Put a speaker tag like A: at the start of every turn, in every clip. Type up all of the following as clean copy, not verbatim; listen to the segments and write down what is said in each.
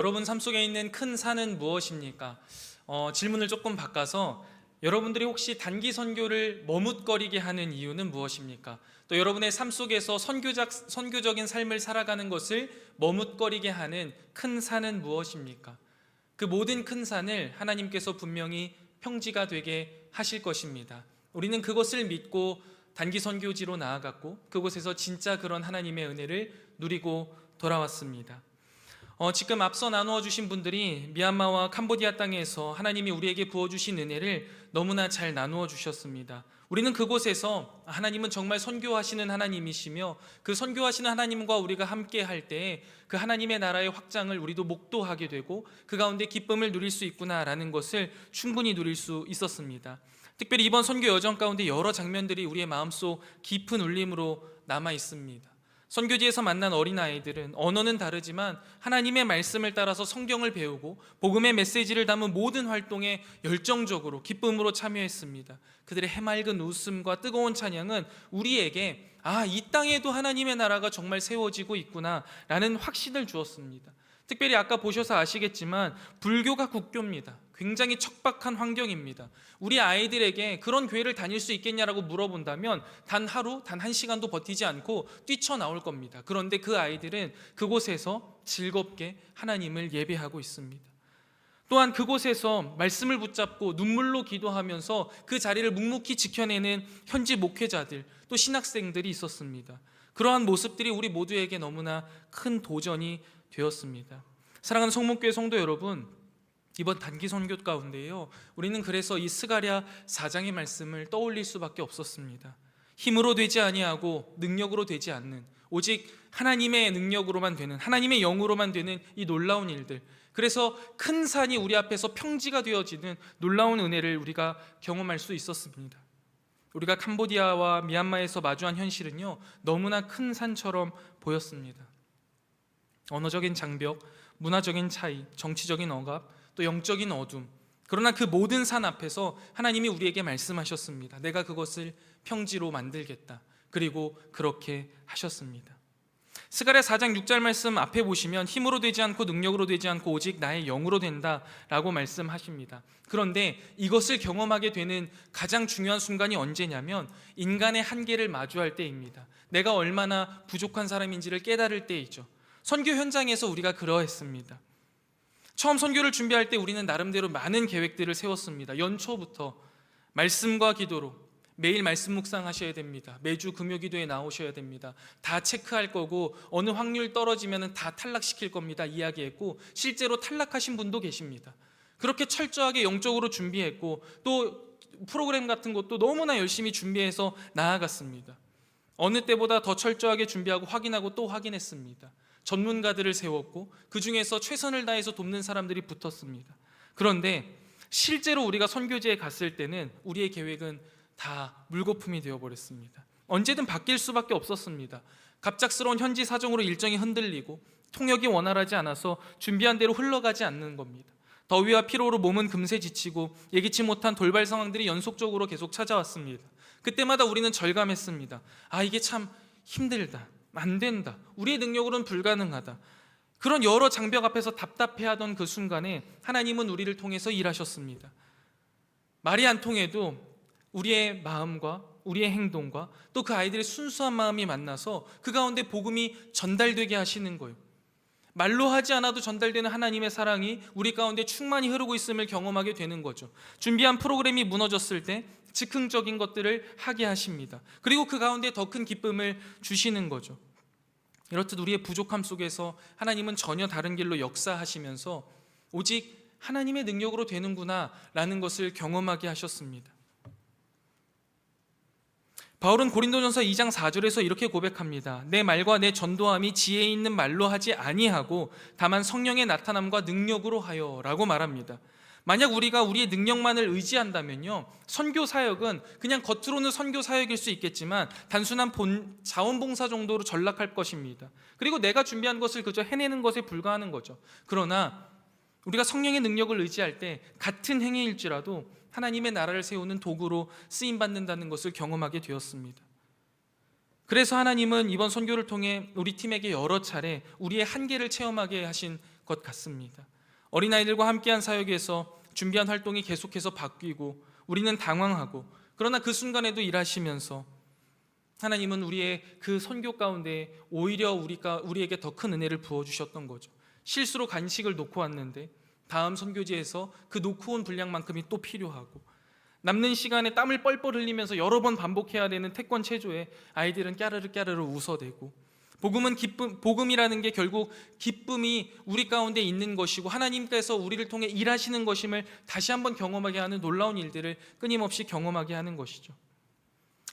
A: 여러분 삶 속에 있는 큰 산은 무엇입니까? 질문을 조금 바꿔서 여러분들이 혹시 단기 선교를 머뭇거리게 하는 이유는 무엇입니까? 또 여러분의 삶 속에서 선교적인 삶을 살아가는 것을 머뭇거리게 하는 큰 산은 무엇입니까? 그 모든 큰 산을 하나님께서 분명히 평지가 되게 하실 것입니다. 우리는 그것을 믿고 단기 선교지로 나아갔고 그곳에서 진짜 그런 하나님의 은혜를 누리고 돌아왔습니다. 지금 앞서 나누어 주신 분들이 미얀마와 캄보디아 땅에서 하나님이 우리에게 부어주신 은혜를 너무나 잘 나누어 주셨습니다. 우리는 그곳에서 하나님은 정말 선교하시는 하나님이시며 그 선교하시는 하나님과 우리가 함께 할 때 그 하나님의 나라의 확장을 우리도 목도하게 되고 그 가운데 기쁨을 누릴 수 있구나라는 것을 충분히 누릴 수 있었습니다. 특별히 이번 선교 여정 가운데 여러 장면들이 우리의 마음속 깊은 울림으로 남아 있습니다. 선교지에서 만난 어린아이들은 언어는 다르지만 하나님의 말씀을 따라서 성경을 배우고 복음의 메시지를 담은 모든 활동에 열정적으로 기쁨으로 참여했습니다. 그들의 해맑은 웃음과 뜨거운 찬양은 우리에게 이 땅에도 하나님의 나라가 정말 세워지고 있구나 라는 확신을 주었습니다. 특별히 아까 보셔서 아시겠지만 불교가 국교입니다. 굉장히 척박한 환경입니다. 우리 아이들에게 그런 교회를 다닐 수 있겠냐라고 물어본다면 단 하루, 단 한 시간도 버티지 않고 뛰쳐나올 겁니다. 그런데 그 아이들은 그곳에서 즐겁게 하나님을 예배하고 있습니다. 또한 그곳에서 말씀을 붙잡고 눈물로 기도하면서 그 자리를 묵묵히 지켜내는 현지 목회자들, 또 신학생들이 있었습니다. 그러한 모습들이 우리 모두에게 너무나 큰 도전이 되었습니다. 사랑하는 성목교회 성도 여러분, 이번 단기 선교 가운데요, 우리는 그래서 이 스가랴 4장의 말씀을 떠올릴 수밖에 없었습니다. 힘으로 되지 아니하고 능력으로 되지 않는, 오직 하나님의 능력으로만 되는, 하나님의 영으로만 되는 이 놀라운 일들, 그래서 큰 산이 우리 앞에서 평지가 되어지는 놀라운 은혜를 우리가 경험할 수 있었습니다. 우리가 캄보디아와 미얀마에서 마주한 현실은요, 너무나 큰 산처럼 보였습니다. 언어적인 장벽, 문화적인 차이, 정치적인 억압, 또 영적인 어둠, 그러나 그 모든 산 앞에서 하나님이 우리에게 말씀하셨습니다. 내가 그것을 평지로 만들겠다. 그리고 그렇게 하셨습니다. 스가랴 4장 6절 말씀 앞에 보시면 힘으로 되지 않고 능력으로 되지 않고 오직 나의 영으로 된다라고 말씀하십니다. 그런데 이것을 경험하게 되는 가장 중요한 순간이 언제냐면 인간의 한계를 마주할 때입니다. 내가 얼마나 부족한 사람인지를 깨달을 때이죠. 선교 현장에서 우리가 그러했습니다. 처음 선교를 준비할 때 우리는 나름대로 많은 계획들을 세웠습니다. 연초부터 말씀과 기도로 매일 말씀 묵상하셔야 됩니다. 매주 금요기도에 나오셔야 됩니다. 다 체크할 거고 어느 확률 떨어지면 다 탈락시킬 겁니다. 이야기했고 실제로 탈락하신 분도 계십니다. 그렇게 철저하게 영적으로 준비했고 또 프로그램 같은 것도 너무나 열심히 준비해서 나아갔습니다. 어느 때보다 더 철저하게 준비하고 확인하고 또 확인했습니다. 전문가들을 세웠고 그 중에서 최선을 다해서 돕는 사람들이 붙었습니다. 그런데 실제로 우리가 선교지에 갔을 때는 우리의 계획은 다 물거품이 되어버렸습니다. 언제든 바뀔 수밖에 없었습니다. 갑작스러운 현지 사정으로 일정이 흔들리고 통역이 원활하지 않아서 준비한 대로 흘러가지 않는 겁니다. 더위와 피로로 몸은 금세 지치고 예기치 못한 돌발 상황들이 연속적으로 계속 찾아왔습니다. 그때마다 우리는 절감했습니다. 이게 참 힘들다, 안 된다, 우리의 능력으로는 불가능하다. 그런 여러 장벽 앞에서 답답해하던 그 순간에 하나님은 우리를 통해서 일하셨습니다. 말이 안 통해도 우리의 마음과 우리의 행동과 또 그 아이들의 순수한 마음이 만나서 그 가운데 복음이 전달되게 하시는 거예요. 말로 하지 않아도 전달되는 하나님의 사랑이 우리 가운데 충만히 흐르고 있음을 경험하게 되는 거죠. 준비한 프로그램이 무너졌을 때 즉흥적인 것들을 하게 하십니다. 그리고 그 가운데 더 큰 기쁨을 주시는 거죠. 이렇듯 우리의 부족함 속에서 하나님은 전혀 다른 길로 역사하시면서 오직 하나님의 능력으로 되는구나 라는 것을 경험하게 하셨습니다. 바울은 고린도전서 2장 4절에서 이렇게 고백합니다. 내 말과 내 전도함이 지혜 있는 말로 하지 아니하고 다만 성령의 나타남과 능력으로 하여 라고 말합니다. 만약 우리가 우리의 능력만을 의지한다면요, 선교 사역은 그냥 겉으로는 선교 사역일 수 있겠지만 단순한 자원봉사 정도로 전락할 것입니다. 그리고 내가 준비한 것을 그저 해내는 것에 불과하는 거죠. 그러나 우리가 성령의 능력을 의지할 때 같은 행위일지라도 하나님의 나라를 세우는 도구로 쓰임받는다는 것을 경험하게 되었습니다. 그래서 하나님은 이번 선교를 통해 우리 팀에게 여러 차례 우리의 한계를 체험하게 하신 것 같습니다. 어린아이들과 함께한 사역에서 준비한 활동이 계속해서 바뀌고 우리는 당황하고, 그러나 그 순간에도 일하시면서 하나님은 우리의 그 선교 가운데 오히려 우리에게 더 큰 은혜를 부어주셨던 거죠. 실수로 간식을 놓고 왔는데 다음 선교지에서 그 놓고 온 분량만큼이 또 필요하고, 남는 시간에 땀을 뻘뻘 흘리면서 여러 번 반복해야 되는 태권 체조에 아이들은 까르르 까르르 웃어대고, 복음이라는 게 결국 기쁨이 우리 가운데 있는 것이고 하나님께서 우리를 통해 일하시는 것임을 다시 한번 경험하게 하는 놀라운 일들을 끊임없이 경험하게 하는 것이죠.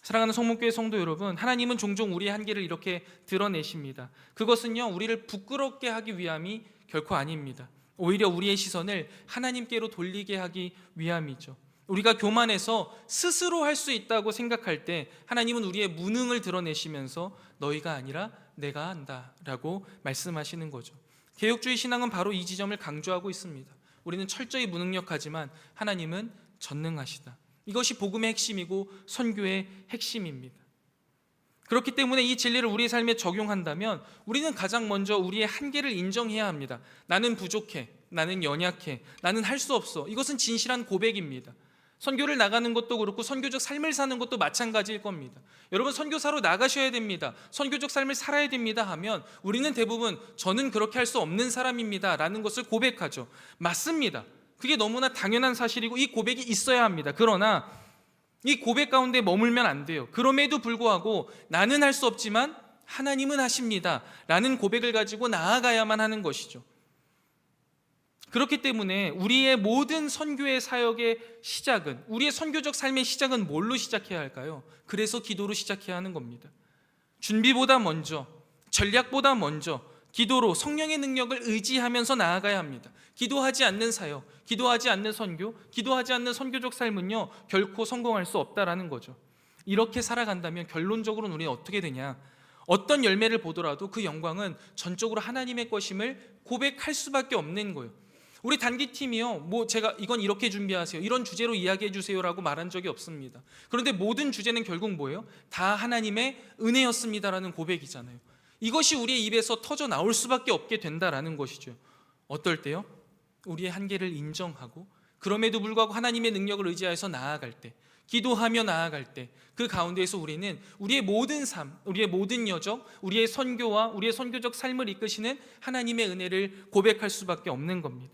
A: 사랑하는 성문교회 성도 여러분, 하나님은 종종 우리의 한계를 이렇게 드러내십니다. 그것은요, 우리를 부끄럽게 하기 위함이 결코 아닙니다. 오히려 우리의 시선을 하나님께로 돌리게 하기 위함이죠. 우리가 교만해서 스스로 할 수 있다고 생각할 때 하나님은 우리의 무능을 드러내시면서 너희가 아니라 내가 한다라고 말씀하시는 거죠. 개혁주의 신앙은 바로 이 지점을 강조하고 있습니다. 우리는 철저히 무능력하지만 하나님은 전능하시다. 이것이 복음의 핵심이고 선교의 핵심입니다. 그렇기 때문에 이 진리를 우리의 삶에 적용한다면 우리는 가장 먼저 우리의 한계를 인정해야 합니다. 나는 부족해, 나는 연약해, 나는 할 수 없어. 이것은 진실한 고백입니다. 선교를 나가는 것도 그렇고 선교적 삶을 사는 것도 마찬가지일 겁니다. 여러분, 선교사로 나가셔야 됩니다, 선교적 삶을 살아야 됩니다 하면 우리는 대부분 저는 그렇게 할 수 없는 사람입니다 라는 것을 고백하죠. 맞습니다. 그게 너무나 당연한 사실이고 이 고백이 있어야 합니다. 그러나 이 고백 가운데 머물면 안 돼요. 그럼에도 불구하고 나는 할 수 없지만 하나님은 하십니다 라는 고백을 가지고 나아가야만 하는 것이죠. 그렇기 때문에 우리의 모든 선교의 사역의 시작은, 우리의 선교적 삶의 시작은 뭘로 시작해야 할까요? 그래서 기도로 시작해야 하는 겁니다. 준비보다 먼저, 전략보다 먼저 기도로 성령의 능력을 의지하면서 나아가야 합니다. 기도하지 않는 사역, 기도하지 않는 선교, 기도하지 않는 선교적 삶은요 결코 성공할 수 없다라는 거죠. 이렇게 살아간다면 결론적으로는 우리는 어떻게 되냐? 어떤 열매를 보더라도 그 영광은 전적으로 하나님의 것임을 고백할 수밖에 없는 거예요. 우리 단기팀이요, 제가 이건 이렇게 준비하세요, 이런 주제로 이야기해 주세요라고 말한 적이 없습니다. 그런데 모든 주제는 결국 뭐예요? 다 하나님의 은혜였습니다라는 고백이잖아요. 이것이 우리의 입에서 터져 나올 수밖에 없게 된다라는 것이죠. 어떨 때요? 우리의 한계를 인정하고 그럼에도 불구하고 하나님의 능력을 의지하여서 나아갈 때, 기도하며 나아갈 때, 그 가운데에서 우리는 우리의 모든 삶, 우리의 모든 여정, 우리의 선교와 우리의 선교적 삶을 이끄시는 하나님의 은혜를 고백할 수밖에 없는 겁니다.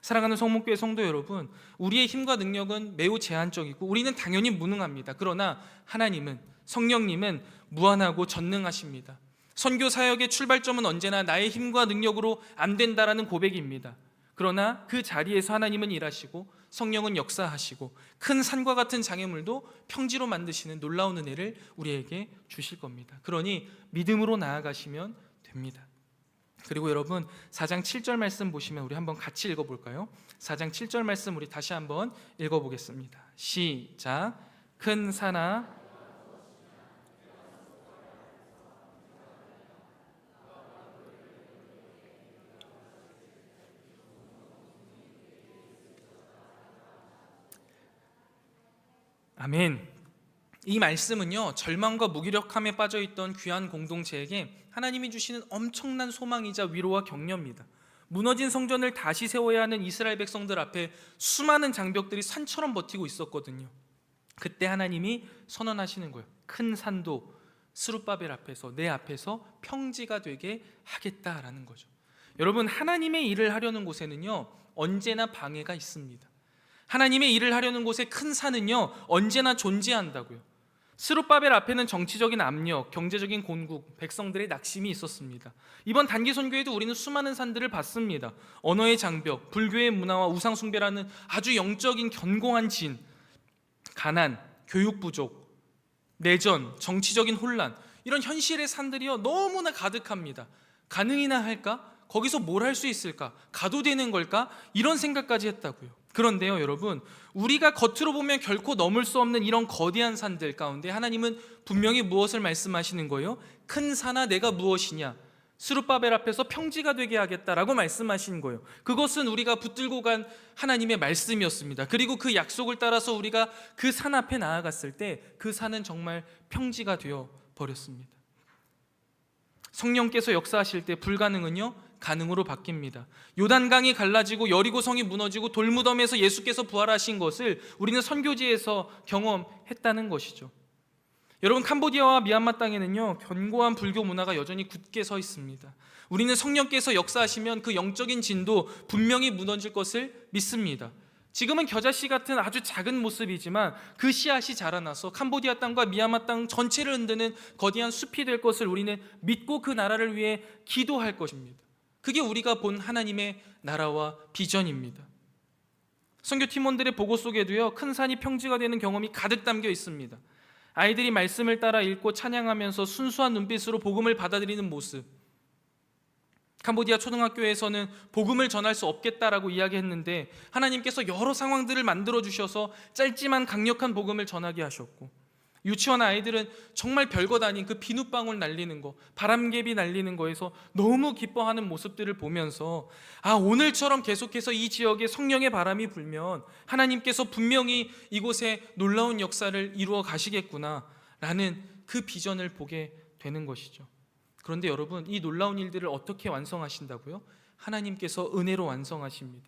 A: 사랑하는 성문교회 성도 여러분, 우리의 힘과 능력은 매우 제한적이고 우리는 당연히 무능합니다. 그러나 하나님은, 성령님은 무한하고 전능하십니다. 선교 사역의 출발점은 언제나 나의 힘과 능력으로 안 된다라는 고백입니다. 그러나 그 자리에서 하나님은 일하시고 성령은 역사하시고 큰 산과 같은 장애물도 평지로 만드시는 놀라운 은혜를 우리에게 주실 겁니다. 그러니 믿음으로 나아가시면 됩니다. 그리고 여러분, 4장 7절 말씀 보시면 우리 한번 같이 읽어볼까요? 4장 7절 말씀 우리 다시 한번 읽어보겠습니다. 시작. 큰 산아 아멘. 이 말씀은요, 절망과 무기력함에 빠져있던 귀한 공동체에게 하나님이 주시는 엄청난 소망이자 위로와 격려입니다. 무너진 성전을 다시 세워야 하는 이스라엘 백성들 앞에 수많은 장벽들이 산처럼 버티고 있었거든요. 그때 하나님이 선언하시는 거예요. 큰 산도 스룹바벨 앞에서, 내 앞에서 평지가 되게 하겠다라는 거죠. 여러분, 하나님의 일을 하려는 곳에는요 언제나 방해가 있습니다. 하나님의 일을 하려는 곳에 큰 산은요 언제나 존재한다고요. 스룹바벨 앞에는 정치적인 압력, 경제적인 곤국, 백성들의 낙심이 있었습니다. 이번 단기 선교에도 우리는 수많은 산들을 봤습니다. 언어의 장벽, 불교의 문화와 우상 숭배라는 아주 영적인 견고한 진, 가난, 교육 부족, 내전, 정치적인 혼란, 이런 현실의 산들이요 너무나 가득합니다. 가능이나 할까? 거기서 뭘 할 수 있을까? 가도 되는 걸까? 이런 생각까지 했다고요. 그런데요 여러분, 우리가 겉으로 보면 결코 넘을 수 없는 이런 거대한 산들 가운데 하나님은 분명히 무엇을 말씀하시는 거예요? 큰 산아 내가 무엇이냐? 스룹바벨 앞에서 평지가 되게 하겠다라고 말씀하신 거예요. 그것은 우리가 붙들고 간 하나님의 말씀이었습니다. 그리고 그 약속을 따라서 우리가 그 산 앞에 나아갔을 때 그 산은 정말 평지가 되어 버렸습니다. 성령께서 역사하실 때 불가능은요 가능으로 바뀝니다. 요단강이 갈라지고 여리고성이 무너지고 돌무덤에서 예수께서 부활하신 것을 우리는 선교지에서 경험했다는 것이죠. 여러분, 캄보디아와 미얀마 땅에는요, 견고한 불교 문화가 여전히 굳게 서 있습니다. 우리는 성령께서 역사하시면 그 영적인 진도 분명히 무너질 것을 믿습니다. 지금은 겨자씨 같은 아주 작은 모습이지만 그 씨앗이 자라나서 캄보디아 땅과 미얀마 땅 전체를 흔드는 거대한 숲이 될 것을 우리는 믿고 그 나라를 위해 기도할 것입니다. 그게 우리가 본 하나님의 나라와 비전입니다. 선교 팀원들의 보고 속에도요, 큰 산이 평지가 되는 경험이 가득 담겨 있습니다. 아이들이 말씀을 따라 읽고 찬양하면서 순수한 눈빛으로 복음을 받아들이는 모습. 캄보디아 초등학교에서는 복음을 전할 수 없겠다라고 이야기했는데 하나님께서 여러 상황들을 만들어 주셔서 짧지만 강력한 복음을 전하게 하셨고, 유치원 아이들은 정말 별것 아닌 그 비눗방울 날리는 거, 바람개비 날리는 거에서 너무 기뻐하는 모습들을 보면서 오늘처럼 계속해서 이 지역에 성령의 바람이 불면 하나님께서 분명히 이곳에 놀라운 역사를 이루어 가시겠구나 라는 그 비전을 보게 되는 것이죠. 그런데 여러분, 이 놀라운 일들을 어떻게 완성하신다고요? 하나님께서 은혜로 완성하십니다.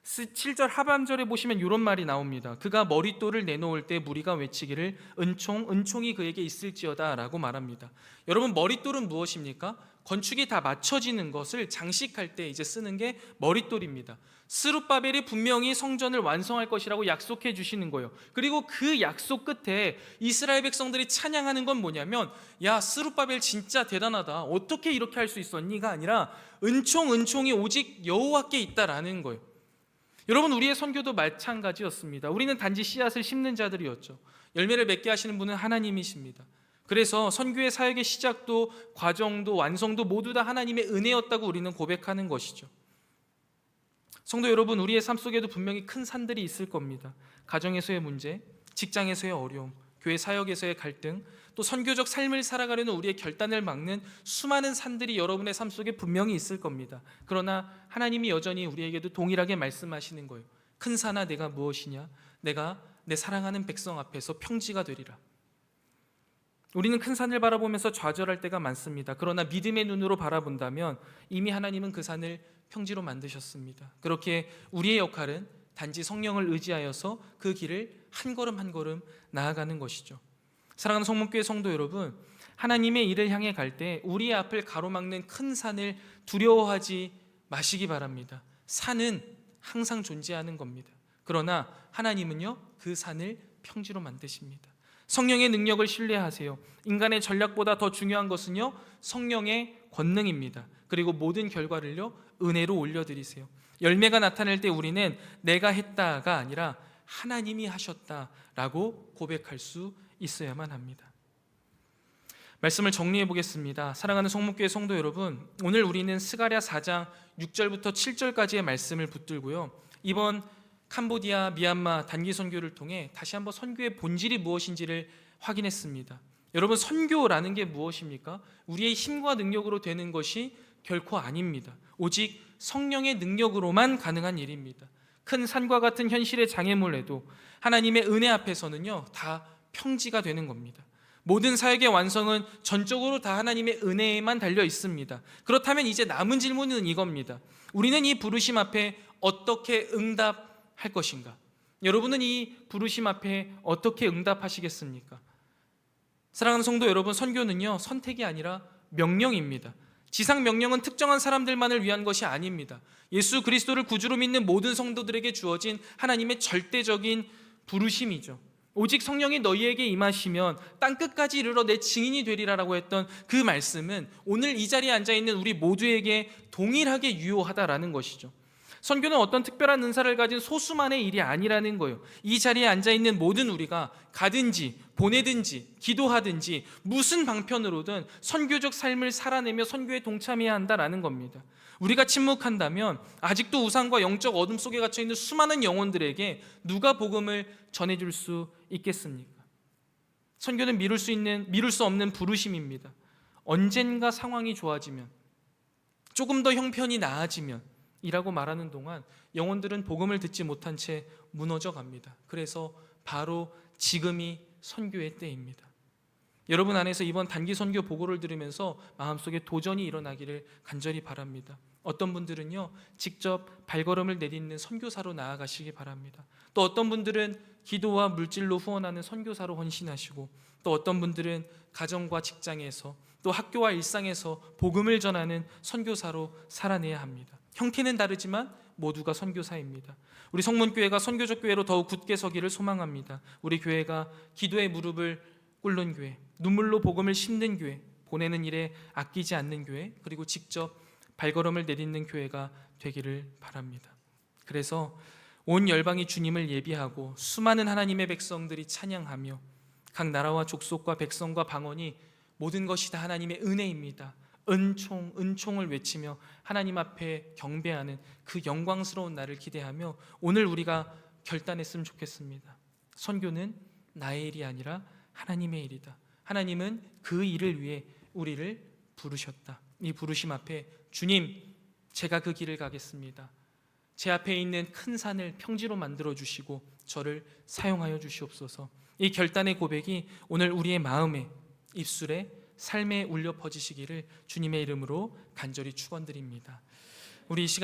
A: 7절 하반절에 보시면 이런 말이 나옵니다. 그가 머릿돌을 내놓을 때 무리가 외치기를 은총이 그에게 있을지어다 라고 말합니다. 여러분, 머릿돌은 무엇입니까? 건축이 다 맞춰지는 것을 장식할 때 이제 쓰는 게 머릿돌입니다. 스룹바벨이 분명히 성전을 완성할 것이라고 약속해 주시는 거예요. 그리고 그 약속 끝에 이스라엘 백성들이 찬양하는 건 뭐냐면, 야, 스룹바벨 진짜 대단하다, 어떻게 이렇게 할 수 있었니가 아니라 은총이 오직 여호와께 있다라는 거예요. 여러분, 우리의 선교도 마찬가지였습니다. 우리는 단지 씨앗을 심는 자들이었죠. 열매를 맺게 하시는 분은 하나님이십니다. 그래서 선교의 사역의 시작도 과정도 완성도 모두 다 하나님의 은혜였다고 우리는 고백하는 것이죠. 성도 여러분, 우리의 삶 속에도 분명히 큰 산들이 있을 겁니다. 가정에서의 문제, 직장에서의 어려움, 교회 사역에서의 갈등, 또 선교적 삶을 살아가려는 우리의 결단을 막는 수많은 산들이 여러분의 삶 속에 분명히 있을 겁니다. 그러나 하나님이 여전히 우리에게도 동일하게 말씀하시는 거예요. 큰 산아, 내가 무엇이냐? 내가 내 사랑하는 백성 앞에서 평지가 되리라. 우리는 큰 산을 바라보면서 좌절할 때가 많습니다. 그러나 믿음의 눈으로 바라본다면 이미 하나님은 그 산을 평지로 만드셨습니다. 그렇게 우리의 역할은 단지 성령을 의지하여서 그 길을 한 걸음 한 걸음 나아가는 것이죠. 사랑하는 성문교회 성도 여러분, 하나님의 일을 향해 갈 때 우리의 앞을 가로막는 큰 산을 두려워하지 마시기 바랍니다. 산은 항상 존재하는 겁니다. 그러나 하나님은요, 그 산을 평지로 만드십니다. 성령의 능력을 신뢰하세요. 인간의 전략보다 더 중요한 것은요, 성령의 권능입니다. 그리고 모든 결과를요, 은혜로 올려드리세요. 열매가 나타날 때 우리는 내가 했다가 아니라 하나님이 하셨다라고 고백할 수 있어야만 합니다. 말씀을 정리해 보겠습니다. 사랑하는 성문교회 성도 여러분, 오늘 우리는 스가랴 4장 6절부터 7절까지의 말씀을 붙들고요, 이번 캄보디아, 미얀마 단기 선교를 통해 다시 한번 선교의 본질이 무엇인지를 확인했습니다. 여러분, 선교라는 게 무엇입니까? 우리의 힘과 능력으로 되는 것이 결코 아닙니다. 오직 성령의 능력으로만 가능한 일입니다. 큰 산과 같은 현실의 장애물에도 하나님의 은혜 앞에서는요, 다 평지가 되는 겁니다. 모든 사역의 완성은 전적으로 다 하나님의 은혜에만 달려 있습니다. 그렇다면 이제 남은 질문은 이겁니다. 우리는 이 부르심 앞에 어떻게 응답할 것인가? 여러분은 이 부르심 앞에 어떻게 응답하시겠습니까? 사랑하는 성도 여러분, 선교는요, 선택이 아니라 명령입니다. 지상 명령은 특정한 사람들만을 위한 것이 아닙니다. 예수 그리스도를 구주로 믿는 모든 성도들에게 주어진 하나님의 절대적인 부르심이죠. 오직 성령이 너희에게 임하시면 땅끝까지 이르러 내 증인이 되리라라고 했던 그 말씀은 오늘 이 자리에 앉아있는 우리 모두에게 동일하게 유효하다라는 것이죠. 선교는 어떤 특별한 은사를 가진 소수만의 일이 아니라는 거예요. 이 자리에 앉아있는 모든 우리가 가든지 보내든지 기도하든지 무슨 방편으로든 선교적 삶을 살아내며 선교에 동참해야 한다라는 겁니다. 우리가 침묵한다면 아직도 우상과 영적 어둠 속에 갇혀있는 수많은 영혼들에게 누가 복음을 전해줄 수 있겠습니까? 선교는 미룰 수 없는 부르심입니다. 언젠가 상황이 좋아지면, 조금 더 형편이 나아지면 이라고 말하는 동안 영혼들은 복음을 듣지 못한 채 무너져 갑니다. 그래서 바로 지금이 선교의 때입니다. 여러분 안에서 이번 단기 선교 보고를 들으면서 마음속에 도전이 일어나기를 간절히 바랍니다. 어떤 분들은요, 직접 발걸음을 내딛는 선교사로 나아가시기 바랍니다. 또 어떤 분들은 기도와 물질로 후원하는 선교사로 헌신하시고, 또 어떤 분들은 가정과 직장에서, 또 학교와 일상에서 복음을 전하는 선교사로 살아내야 합니다. 형태는 다르지만 모두가 선교사입니다. 우리 성문교회가 선교적 교회로 더욱 굳게 서기를 소망합니다. 우리 교회가 기도의 무릎을 꿇는 교회, 눈물로 복음을 심는 교회, 보내는 일에 아끼지 않는 교회, 그리고 직접 발걸음을 내딛는 교회가 되기를 바랍니다. 그래서 온 열방이 주님을 예비하고 수많은 하나님의 백성들이 찬양하며 각 나라와 족속과 백성과 방언이 모든 것이 다 하나님의 은혜입니다. 은총을 외치며 하나님 앞에 경배하는 그 영광스러운 날을 기대하며 오늘 우리가 결단했으면 좋겠습니다. 선교는 나의 일이 아니라 하나님의 일이다. 하나님은 그 일을 위해 우리를 부르셨다. 이 부르심 앞에 주님, 제가 그 길을 가겠습니다. 제 앞에 있는 큰 산을 평지로 만들어 주시고 저를 사용하여 주시옵소서. 이 결단의 고백이 오늘 우리의 마음에, 입술에, 삶에 울려 퍼지시기를 주님의 이름으로 간절히 축원드립니다. 우리 이 시간